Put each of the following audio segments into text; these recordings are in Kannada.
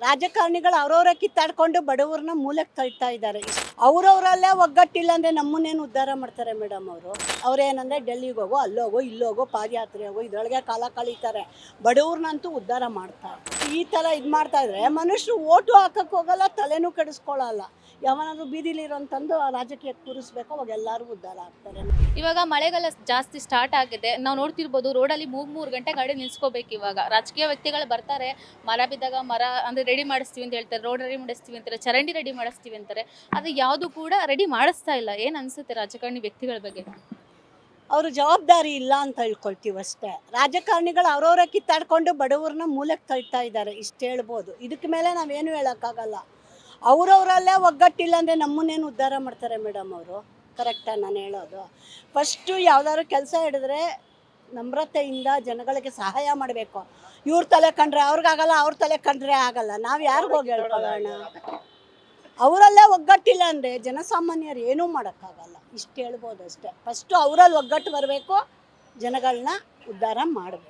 ರಾಜಕಾರಣಿಗಳು ಅವ್ರವರೇ ಕಿತ್ತಾಡ್ಕೊಂಡು ಬಡವ್ರನ್ನ ಮೂಲಕ್ಕೆ ತಳ್ತಾ ಇದ್ದಾರೆ. ಅವ್ರವರಲ್ಲೇ ಒಗ್ಗಟ್ಟಿಲ್ಲ ಅಂದರೆ ನಮ್ಮನ್ನೇನು ಉದ್ಧಾರ ಮಾಡ್ತಾರೆ ಮೇಡಮ್ ಅವರು. ಅವ್ರೇನಂದರೆ ಡೆಲ್ಲಿಗೆ ಹೋಗೋ, ಅಲ್ಲೋಗೋ, ಇಲ್ಲೋಗೋ, ಪಾದಯಾತ್ರೆ ಹೋಗೋ, ಇದರೊಳಗೆ ಕಾಲ ಕಳೀತಾರೆ. ಬಡವ್ರನ್ನಂತೂ ಉದ್ಧಾರ ಮಾಡ್ತಾರೆ. ಈ ಥರ ಇದು ಮಾಡ್ತಾ ಇದ್ರೆ ಮನುಷ್ಯರು ಓಟು ಹಾಕಕ್ಕೆ ಹೋಗಲ್ಲ, ತಲೆನೂ ಕೆಡಿಸ್ಕೊಳ್ಳಲ್ಲ. ಯಾವನಾದ್ರೂ ಬೀದಿಲಿರೋಂತಂದು ರಾಜಕೀಯಕ್ಕೆ ಕೂರಿಸ್ಬೇಕು, ಅವಾಗ ಎಲ್ಲರೂ ಉದ್ಧಾರ ಆಗ್ತಾರೆ. ಇವಾಗ ಮಳೆಗಾಲ ಜಾಸ್ತಿ ಸ್ಟಾರ್ಟ್ ಆಗಿದೆ. ನಾವು ನೋಡ್ತಿರ್ಬೋದು ರೋಡಲ್ಲಿ 3 ಗಂಟೆ ಗಾಡಿ ನಿಲ್ಸ್ಕೋಬೇಕು. ಇವಾಗ ರಾಜಕೀಯ ವ್ಯಕ್ತಿಗಳು ಬರ್ತಾರೆ, ಮರ ಬಿದ್ದಾಗ ಮರ ಅಂದರೆ ರೆಡಿ ಮಾಡಿಸ್ತೀವಿ ಅಂತ ಹೇಳ್ತಾರೆ, ರೋಡ್ ರೆಡಿ ಮಾಡಿಸ್ತೀವಿ ಅಂತಾರೆ, ಚರಂಡಿ ರೆಡಿ ಮಾಡಿಸ್ತೀವಿ ಅಂತಾರೆ. ಅದು ಯಾವುದು ಕೂಡ ರೆಡಿ ಮಾಡಿಸ್ತಾ ಇಲ್ಲ. ಏನು ಅನಿಸುತ್ತೆ ರಾಜಕಾರಣಿ ವ್ಯಕ್ತಿಗಳ ಬಗ್ಗೆ? ಅವರು ಜವಾಬ್ದಾರಿ ಇಲ್ಲ ಅಂತ ಹೇಳ್ಕೊಳ್ತೀವಿ ಅಷ್ಟೇ. ರಾಜಕಾರಣಿಗಳು ಅವ್ರವರೇ ಕಿತ್ತಾಡ್ಕೊಂಡು ಬಡವ್ರನ್ನ ಮೂಲಕ್ಕೆ ತಳ್ತಾ ಇದ್ದಾರೆ, ಇಷ್ಟು ಹೇಳ್ಬೋದು. ಇದಕ್ಕೆ ಮೇಲೆ ನಾವೇನು ಹೇಳೋಕ್ಕಾಗಲ್ಲ. ಅವ್ರವರಲ್ಲೇ ಒಗ್ಗಟ್ಟಿಲ್ಲ ಅಂದರೆ ನಮ್ಮನ್ನೇನು ಉದ್ಧಾರ ಮಾಡ್ತಾರೆ ಮೇಡಮ್ ಅವರು. ಕರೆಕ್ಟಾಗಿ ನಾನು ಹೇಳೋದು. ಫಸ್ಟು ಯಾವುದಾದ್ರು ಕೆಲಸ ಹಿಡಿದ್ರೆ ನಮ್ರತೆಯಿಂದ ಜನಗಳಿಗೆ ಸಹಾಯ ಮಾಡಬೇಕು. ಇವ್ರ ತಲೆ ಕಂಡ್ರೆ ಅವ್ರಿಗಾಗಲ್ಲ, ಅವ್ರ ತಲೆ ಕಂಡ್ರೆ ಆಗಲ್ಲ. ನಾವು ಯಾರಿಗೂ ಹೋಗಿ ಹೇಳ್ಕೊಳ್ಳೋಣ? ಅವರಲ್ಲೇ ಒಗ್ಗಟ್ಟಿಲ್ಲ ಅಂದರೆ ಜನಸಾಮಾನ್ಯರು ಏನೂ ಮಾಡೋಕ್ಕಾಗಲ್ಲ, ಇಷ್ಟು ಹೇಳ್ಬೋದು ಅಷ್ಟೇ. ಫಸ್ಟು ಅವರಲ್ಲಿ ಒಗ್ಗಟ್ಟು ಬರಬೇಕು, ಜನಗಳನ್ನ ಉದ್ಧಾರ ಮಾಡಬೇಕು.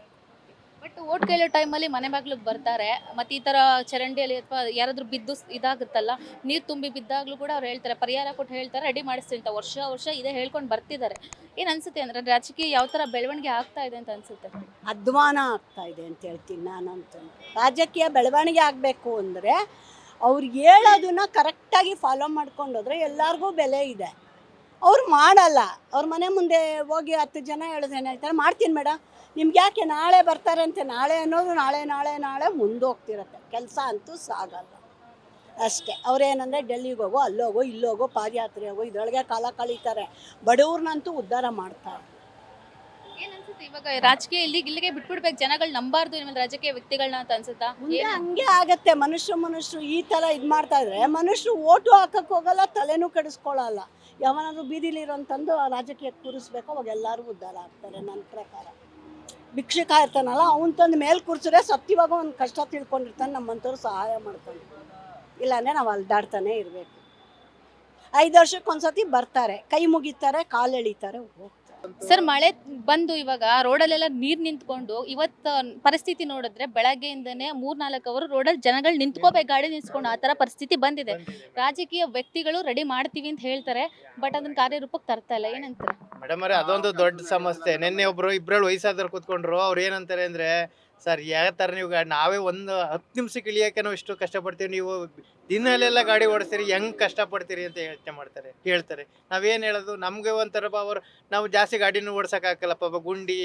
ಬಟ್ ಓಟ್ ಕೇಳೋ ಟೈಮಲ್ಲಿ ಮನೆ ಬಾಗ್ಲಿಗೆ ಬರ್ತಾರೆ, ಮತ್ತು ಈ ಥರ ಚರಂಡಿಯಲ್ಲಿ ಅಥವಾ ಯಾರಾದರೂ ಬಿದ್ದು ಇದಾಗುತ್ತಲ್ಲ, ನೀರು ತುಂಬಿ ಬಿದ್ದಾಗಲೂ ಕೂಡ ಅವ್ರು ಹೇಳ್ತಾರೆ, ಪರಿಹಾರ ಕೊಟ್ಟು ಹೇಳ್ತಾರೆ, ರೆಡಿ ಮಾಡಿಸ್ತೀವಿ ಅಂತ. ವರ್ಷ ಇದೇ ಹೇಳ್ಕೊಂಡು ಬರ್ತಿದ್ದಾರೆ. ಏನು ಅನಿಸುತ್ತೆ ಅಂದರೆ ರಾಜಕೀಯ ಯಾವ ಥರ ಬೆಳವಣಿಗೆ ಆಗ್ತಾ ಇದೆ ಅಂತ ಅನಿಸುತ್ತೆ? ಅಧ್ವಾನ ಆಗ್ತಾ ಇದೆ ಅಂತ ಹೇಳ್ತೀನಿ ನಾನಂತೂ. ರಾಜಕೀಯ ಬೆಳವಣಿಗೆ ಆಗಬೇಕು ಅಂದರೆ ಅವ್ರು ಹೇಳೋದನ್ನ ಕರೆಕ್ಟಾಗಿ ಫಾಲೋ ಮಾಡ್ಕೊಂಡೋದ್ರೆ ಎಲ್ಲರಿಗೂ ಬೆಲೆ ಇದೆ. ಅವ್ರು ಮಾಡಲ್ಲ. ಅವ್ರ ಮನೆ ಮುಂದೆ ಹೋಗಿ 10 ಜನ ಹೇಳಿದ್ರೆ ಏನು ಹೇಳ್ತಾರೆ, ಮಾಡ್ತೀನಿ ಮೇಡಮ್, ನಿಮ್ಗೆ ಯಾಕೆ ನಾಳೆ ಬರ್ತಾರಂತೆ. ನಾಳೆ ಅನ್ನೋದು ನಾಳೆ ಮುಂದೋಗ್ತಿರತ್ತೆ. ಕೆಲಸ ಅಂತೂ ಸಾಗಲ್ಲ ಅಷ್ಟೇ. ಅವ್ರೇನಂದರೆ ಡೆಲ್ಲಿಗೆ ಹೋಗೋ, ಅಲ್ಲೋಗೋ, ಇಲ್ಲೋಗೋ, ಪಾದಯಾತ್ರೆ ಹೋಗೋ, ಇದರೊಳಗೆ ಕಾಲ ಕಳೀತಾರೆ. ಬಡವ್ರನ್ನಂತೂ ಉದ್ಧಾರ ಮಾಡ್ತಾರೆ. ಏನು ಅನ್ಸುತ್ತೆ ಇವಾಗ ರಾಜಕೀಯ ಇಲ್ಲಿಗೆ ಬಿಟ್ಬಿಡ್ಬೇಕು, ಜನಗಳು ನಂಬಾರ್ದು ನಿಮ್ಮ ರಾಜಕೀಯ ವ್ಯಕ್ತಿಗಳನ್ನ ಅಂತ ಅನ್ಸುತ್ತಾ? ಮುಂದೆ ಹಂಗೆ ಆಗತ್ತೆ. ಮನುಷ್ಯರು ಈ ಥರ ಇದು ಮಾಡ್ತಾ ಇದ್ರೆ ಮನುಷ್ಯರು ಓಟು ಹಾಕಕ್ಕೆ ಹೋಗಲ್ಲ, ತಲೆನೂ ಕೆಡಿಸ್ಕೊಳ್ಳಲ್ಲ. ಯಾವನಾದ್ರೂ ಬೀದಿಲಿರೋಂತಂದು ರಾಜಕೀಯಕ್ಕೆ ಕೂರಿಸ್ಬೇಕು, ಅವಾಗ ಎಲ್ಲರೂ ಉದ್ಧಾರ ಆಗ್ತಾರೆ ನನ್ನ ಪ್ರಕಾರ. ಭಿಕ್ಷುಕ ಇರ್ತಾನಲ್ಲ, ಅವನು ತಂದು ಮೇಲೆ ಕೂರಿಸಿದ್ರೆ ಸತ್ತಿವಾಗ ಒಂದು ಕಷ್ಟ ತಿಳ್ಕೊಂಡಿರ್ತಾನೆ, ನಮ್ಮಂಥವ್ರು ಸಹಾಯ ಮಾಡ್ತಾನೆ. ಇಲ್ಲಾಂದರೆ ನಾವು ಅಲ್ದಾಡ್ತಾನೆ ಇರಬೇಕು. 5 ವರ್ಷಕ್ಕೊಂದ್ಸತಿ ಬರ್ತಾರೆ, ಕೈ ಮುಗಿತಾರೆ, ಕಾಲು ಎಳಿತಾರೆ, ಹೋಗ್ತಾರೆ. ಸರ್, ಮಳೆ ಬಂದು ಇವಾಗ ರೋಡಲ್ಲೆಲ್ಲ ನೀರು ನಿಂತ್ಕೊಂಡು ಇವತ್ತು ಪರಿಸ್ಥಿತಿ ನೋಡಿದ್ರೆ ಬೆಳಗ್ಗೆಯಿಂದನೇ 3-4 ಅವರು ರೋಡಲ್ಲಿ ಜನಗಳು ನಿಂತ್ಕೋಬೇಕು, ಗಾಡಿ ನಿಲ್ಸ್ಕೊಂಡು ಆ ಥರ ಪರಿಸ್ಥಿತಿ ಬಂದಿದೆ. ರಾಜಕೀಯ ವ್ಯಕ್ತಿಗಳು ರೆಡಿ ಮಾಡ್ತೀವಿ ಅಂತ ಹೇಳ್ತಾರೆ, ಬಟ್ ಅದನ್ನ ಕಾರ್ಯರೂಪಕ್ಕೆ ತರ್ತಾ ಇಲ್ಲ. ಏನಂತಾರೆ ಮೇಡಮ್ ಅವರೇ? ಅದೊಂದು ದೊಡ್ಡ ಸಮಸ್ಯೆ. ನಿನ್ನೆ ಒಬ್ರು ಇಬ್ಬರು ವಯಸ್ಸಾದ್ರು ಕೂತ್ಕೊಂಡ್ರು. ಅವ್ರು ಏನಂತಾರೆ ಅಂದ್ರೆ, ಸರ್ ಯಾವ ಥರ ನೀವು ನಾವೇ ಒಂದು 10 ನಿಮಿಷಕ್ಕೆ ಇಳಿಯೋಕೆ ನಾವು ಇಷ್ಟು ಕಷ್ಟಪಡ್ತೀವಿ, ನೀವು ದಿನಲೆಲ್ಲ ಗಾಡಿ ಓಡಿಸ್ತೀರಿ, ಹೆಂಗೆ ಕಷ್ಟಪಡ್ತೀರಿ ಅಂತ ಹೇಳ್ತಾರೆ. ನಾವೇನು ಹೇಳೋದು? ನಮಗೆ ಒಂಥರ ಅವ್ರು ನಾವು ಜಾಸ್ತಿ ಗಾಡಿನೂ ಓಡ್ಸೋಕ್ಕಾಗಲ್ಲ, ಪಾಪ ಗುಂಡಿ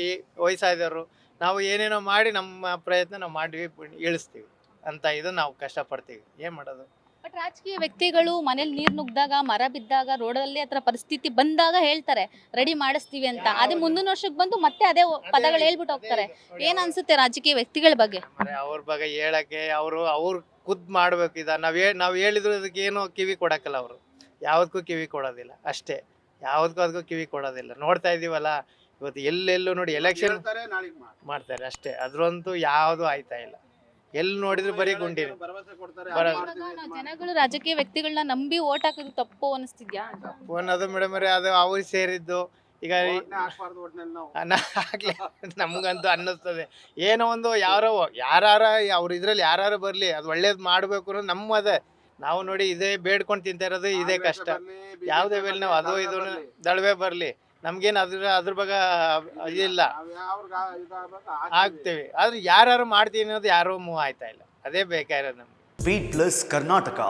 ವಯಸ್ಸಾದವರು. ನಾವು ಏನೇನೋ ಮಾಡಿ ನಮ್ಮ ಪ್ರಯತ್ನ ನಾವು ಮಾಡಿ ಇಳಿಸ್ತೀವಿ ಅಂತ ಇದು ನಾವು ಕಷ್ಟಪಡ್ತೀವಿ. ಏನು ಮಾಡೋದು? ಬಟ್ ರಾಜಕೀಯ ವ್ಯಕ್ತಿಗಳು ಮನೇಲಿ ನೀರು ನುಗ್ದಾಗ, ಮರ ಬಿದ್ದಾಗ, ರೋಡಲ್ಲಿ ಆ ಥರ ಪರಿಸ್ಥಿತಿ ಬಂದಾಗ ಹೇಳ್ತಾರೆ ರೆಡಿ ಮಾಡಿಸ್ತೀವಿ ಅಂತ. ಅದೇ ಮುಂದಿನ ವರ್ಷಕ್ಕೆ ಬಂದು ಮತ್ತೆ ಅದೇ ಪದಗಳು ಹೇಳ್ಬಿಟ್ಟು ಹೋಗ್ತಾರೆ. ಏನು ಅನ್ಸುತ್ತೆ ರಾಜಕೀಯ ವ್ಯಕ್ತಿಗಳ ಬಗ್ಗೆ? ಅವ್ರ ಬಗ್ಗೆ ಹೇಳಕ್ಕೆ ಅವ್ರು ಖುದ್ದು ಮಾಡ್ಬೇಕು. ನಾವು ಹೇಳಿದ್ರು ಅದಕ್ಕೆ ಏನೋ ಕಿವಿ ಕೊಡಕ್ಕಲ್ಲ. ಅವರು ಯಾವುದಕ್ಕೂ ಕಿವಿ ಕೊಡೋದಿಲ್ಲ ಅಷ್ಟೇ. ಅದಕ್ಕೂ ಕಿವಿ ಕೊಡೋದಿಲ್ಲ. ನೋಡ್ತಾ ಇದೀವಲ್ಲ ಇವತ್ತು, ಎಲ್ಲೆಲ್ಲೂ ನೋಡಿ ಎಲೆಕ್ಷನ್ ಮಾಡ್ತಾರೆ ಅಷ್ಟೇ. ಅದ್ರಂತೂ ಯಾವುದು ಆಯ್ತಾ ಇಲ್ಲ. ಎಲ್ಲಿ ನೋಡಿದ್ರು ಬರೀ ಗುಂಡಿ. ಜನಗಳು ರಾಜಕೀಯ ವ್ಯಕ್ತಿಗಳನ್ನ ನಂಬಿ ಓಟ್ ಹಾಕೋದು ತಪ್ಪು ಅನಿಸ್ತಿದ್ಯಾ? ತಪ್ಪು ಅನ್ನೋದು ಮೇಡಮ್ ಅವರೇ, ಅದು ಅವ್ರಿಗೆ ಸೇರಿದ್ದು. ಈಗ ಆಗ್ಲಿ, ನಮ್ಗಂತೂ ಅನ್ನಿಸ್ತದೆ. ಏನೋ ಒಂದು ಯಾರು ಅವ್ರ ಇದ್ರಲ್ಲಿ ಯಾರು ಬರ್ಲಿ, ಅದು ಒಳ್ಳೇದು ಮಾಡ್ಬೇಕು ಅನ್ನೋದು ನಮ್ಮದೇ. ನಾವು ನೋಡಿ ಇದೇ ಬೇಡ್ಕೊಂಡು ತಿಂತಾ ಇರೋದು, ಇದೇ ಕಷ್ಟ. ಯಾವುದೇ ವೇಳೆ ನಾವು ಅದು ಇದು ದಳವೆ ಬರ್ಲಿ, ನಮ್ಗೇನು ಅದ್ರ ಬಗ್ಗೆ ಇದಿಲ್ಲ, ಆಗ್ತೀವಿ. ಆದ್ರೆ ಯಾರು ಮಾಡ್ತೀವಿ ಅನ್ನೋದು ಯಾರೂ ಮೂವ್ ಆಯ್ತಾ ಇಲ್ಲ. ಅದೇ ಬೇಕಾಗಿರೋದು ನಮ್ಗೆ. Beat plus Karnataka.